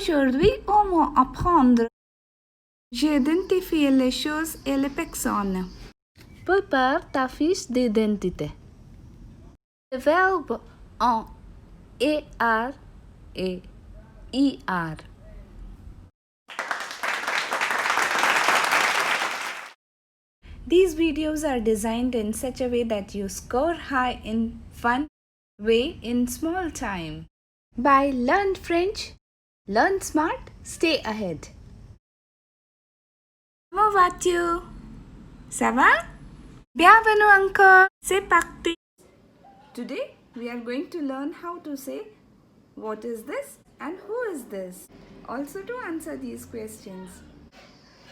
Aujourd'hui, on va apprendre. J'ai identifié les choses et les personnes. Prépare ta fiche d'identité. Les verbes en ER et IR. These videos are designed in such a way that you score high in fun way in small time. By Learn French, Learn Smart, Stay Ahead. Comment vas-tu? Ça va? Bienvenue encore. C'est parti. Today we are going to learn how to say what is this and who is this. Also to answer these questions.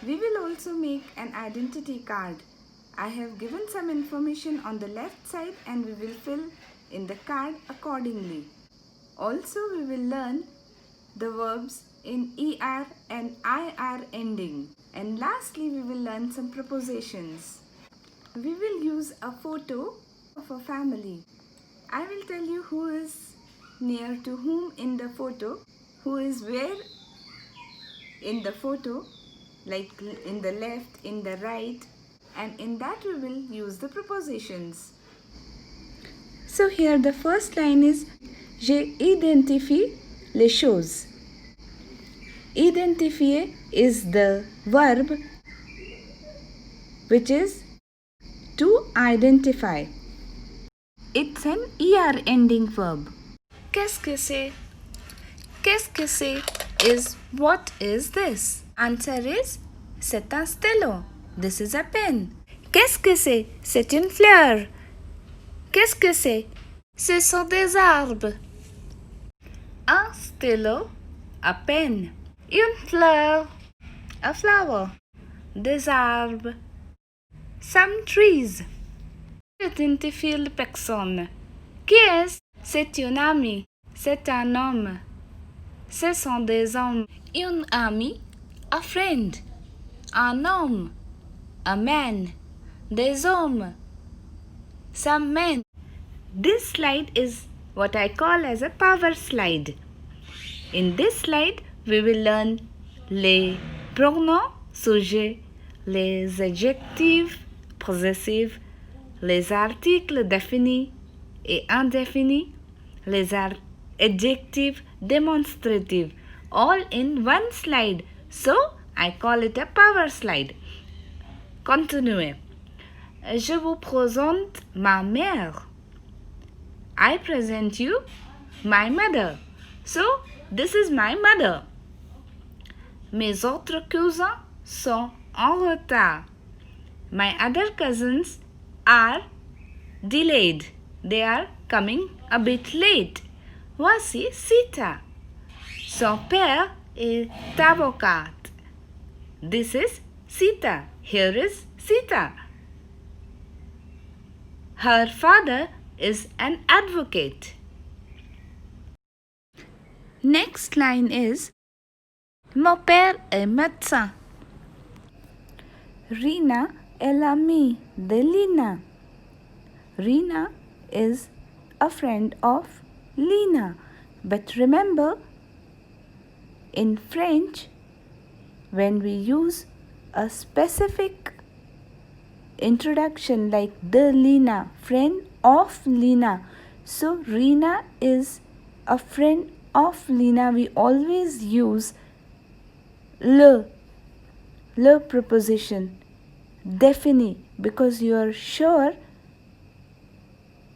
We will also make an identity card. I have given some information on the left side and we will fill in the card accordingly. Also we will learn the verbs in ER and IR ending. And lastly we will learn some prepositions. We will use a photo of a family. I will tell you who is near to whom in the photo, who is where in the photo, like in the left, in the right, and in that we will use the prepositions. So here the first line is J'ai identifié les choses. Identifier is the verb which is to identify. It's an ER ending verb. Qu'est-ce que c'est? Qu'est-ce que c'est is what is this? Answer is c'est un stylo. This is a pen. Qu'est-ce que c'est? C'est une fleur. Qu'est-ce que c'est? Ce sont des arbres. Un stylo, a pen. Une fleur. A flower. Des arbres. Some trees. Identifier la personne. Qui est? C'est une amie. C'est un homme. Ce sont des hommes. Une amie, a friend. Un homme. A man. Des hommes. Some men. This slide is what I call as a power slide. In this slide, we will learn les pronoms, sujet, les adjectifs, possessifs, les articles définis et indéfinis, les adjectifs démonstratifs, all in one slide. So, I call it a power slide. Continuez. Je vous présente ma mère. I present you my mother. So, this is my mother. Mes autres cousins sont en retard. My other cousins are delayed. They are coming a bit late. Voici Sita. Son père est avocat. This is Sita. Here is Sita. Her father is an advocate. Next line is Mon père est médecin. Rina est l'amie de Lina. Rina is a friend of Lina. But remember, in French, when we use a specific introduction like the Lina, friend of Lina. So Rina is a friend of Lina. We always use le preposition, définis, because you are sure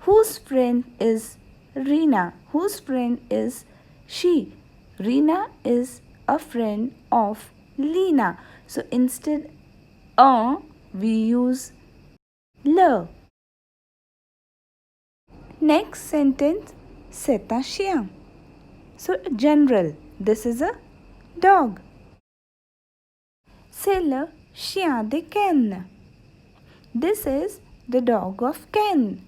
whose friend is Rina, whose friend is she. Rina is a friend of Lina. So instead we use le. Next sentence, c'est un chien. So general, this is a dog. C'est le chien de Ken. This is the dog of Ken.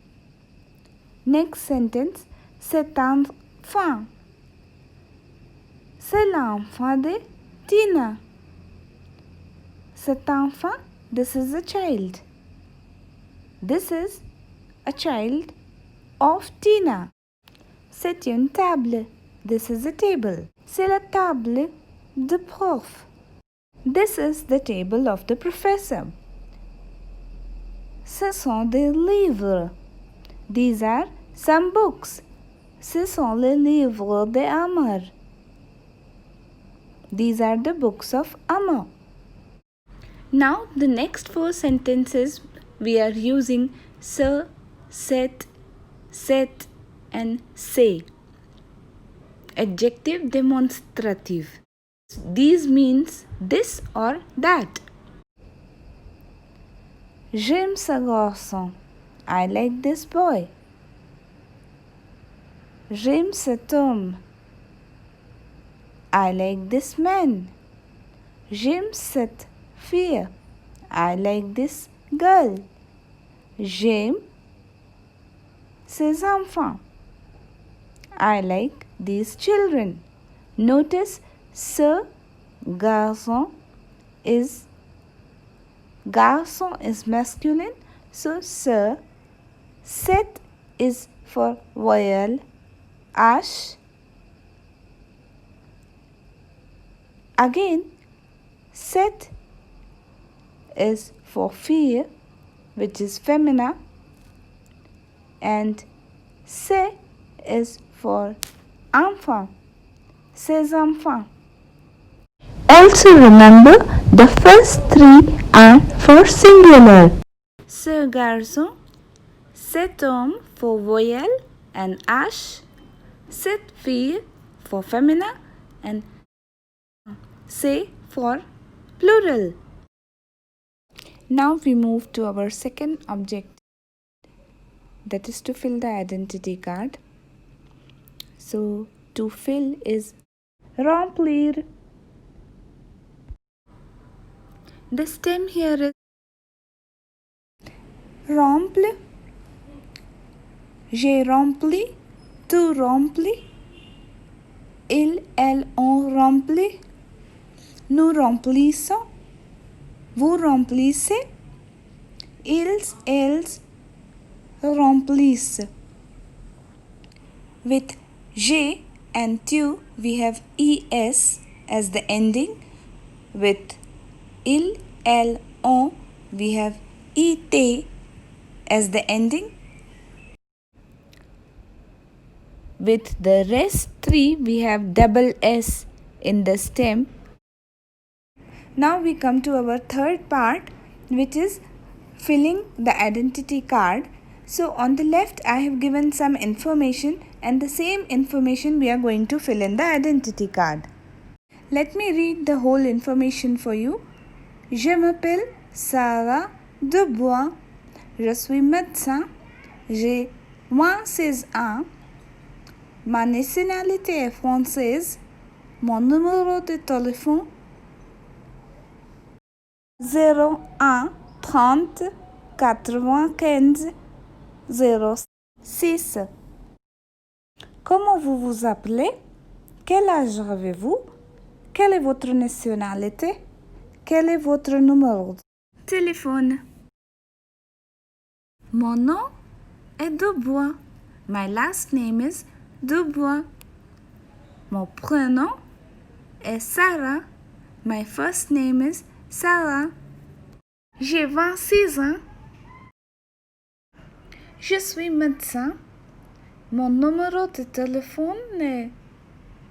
Next sentence, c'est un enfant. C'est l'enfant de Tina. Cet enfant, this is a child. This is a child of Tina. C'est une table. This is a table. C'est la table the prof. This is the table of the professor. Ce sont des livres. These are some books. Ce sont les livres d'Amar. These are the books of Amar. Now the next four sentences we are using ce, cet, and say. Adjective démonstratif. These means this or that. J'aime ce garçon. I like this boy. J'aime cet homme. I like this man. J'aime cette fille. I like this girl. J'aime ces enfants. I like these children. Notice ce garçon is masculine, so ce. Cet is for vowel H. Again, cet is for fille, which is femina, and c'est is for enfant, ces enfants. Also remember the first three are for singular. Ce garçon, cet homme for vowel and H, cette fille for femina, and c'est for plural. Now we move to our second object, that is to fill the identity card. So to fill is remplir. The stem here is rempli. J'ai rempli. Tu remplis. Il, elle, on remplit. Nous remplissons. Vous remplissez. Ils, elles remplissent. With j'ai and tu we have es as the ending. With il, elle, on we have it as the ending. With the rest three we have double s in the stem. Now we come to our third part, which is filling the identity card. So on the left I have given some information, and the same information we are going to fill in the identity card. Let me read the whole information for you. Je m'appelle Sarah Dubois. Je suis médecin. J'ai 16 ans. Ma nationalité est française. Mon numéro de téléphone 01 30 95 06. Comment vous vous appelez? Quel âge avez-vous? Quelle est votre nationalité? Quel est votre numéro de téléphone? Mon nom est Dubois. My last name is Dubois. Mon prénom est Sarah. My first name is Sarah. J'ai 26 ans. Je suis médecin. Mon numéro de téléphone est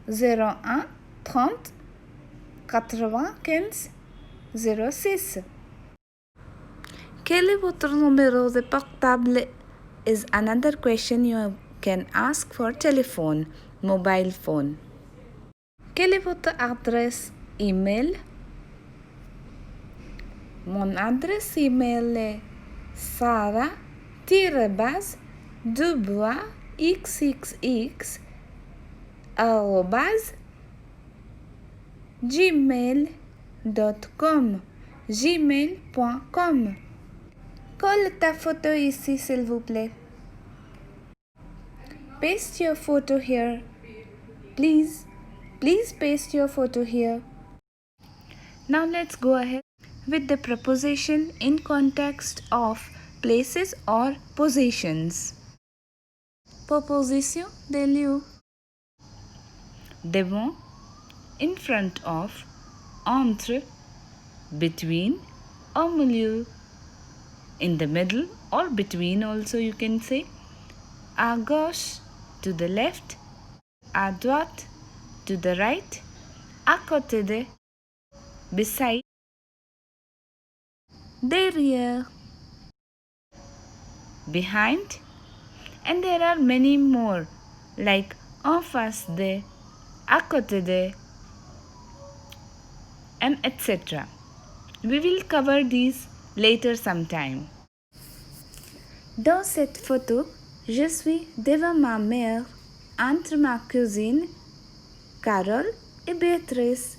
01 30 95 06. Quel est votre numéro de portable is another question you can ask for telephone, mobile phone. Quelle est votre adresse email? Mon adresse email est sarah-dubois@gmail.com. gmail.com. Colle ta photo ici, s'il vous plaît. Paste your photo here. Please paste your photo here. Now let's go ahead with the preposition in context of places or possessions. Prépositions des lieux. Devant, in front of, entre, between, au milieu, in the middle or between also you can say, à gauche, to the left, à droite, to the right, à côté de, beside, derrière, behind, and there are many more like en face de, à côté de, and etc. We will cover these later sometime. Dans cette photo, je suis devant ma mère, entre ma cousine Carole et Béatrice.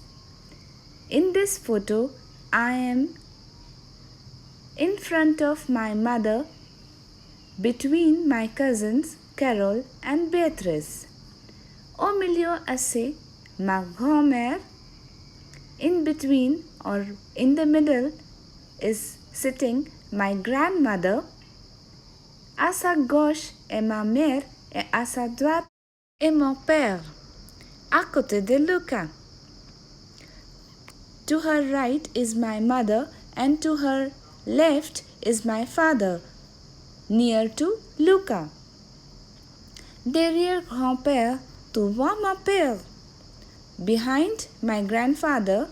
In this photo, I am in front of my mother, between my cousins Carole and Béatrice. Au milieu assez, ma grand-mère. In between or in the middle is sitting my grandmother. À sa gauche est ma mère et à sa droite est mon père. À côté de Luca. To her right is my mother and to her left is my father, near to Luca. Derrière grand-père, tu vois mon père. Behind my grandfather,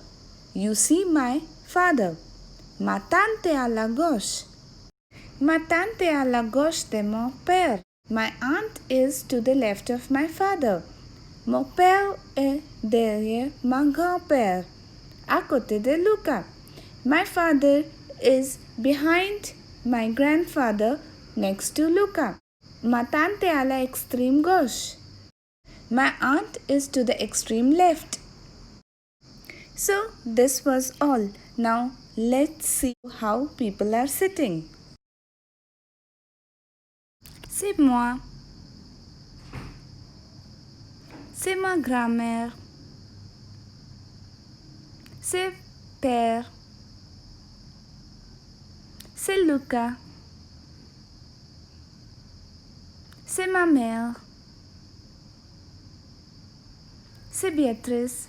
you see my father. Ma tante est à la gauche. Ma tante est à la gauche de mon père. My aunt is to the left of my father. Mon père est derrière mon grand-père, à côté de Luca. My father is behind my grandfather, next to Luca. Ma tante est à la extrême gauche. My aunt is to the extreme left. So this was all. Now let's see how people are sitting. C'est moi. C'est ma grand-mère. C'est père. C'est Luca. C'est ma mère. C'est Béatrice.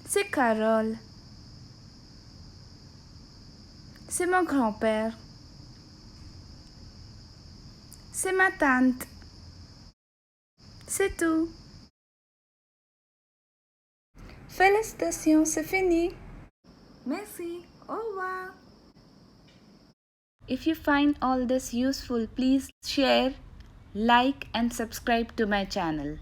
C'est Carole. C'est mon grand-père. C'est ma tante. C'est tout. Félicitations, c'est fini. Merci. Au revoir. If you find all this useful, please share, like and subscribe to my channel.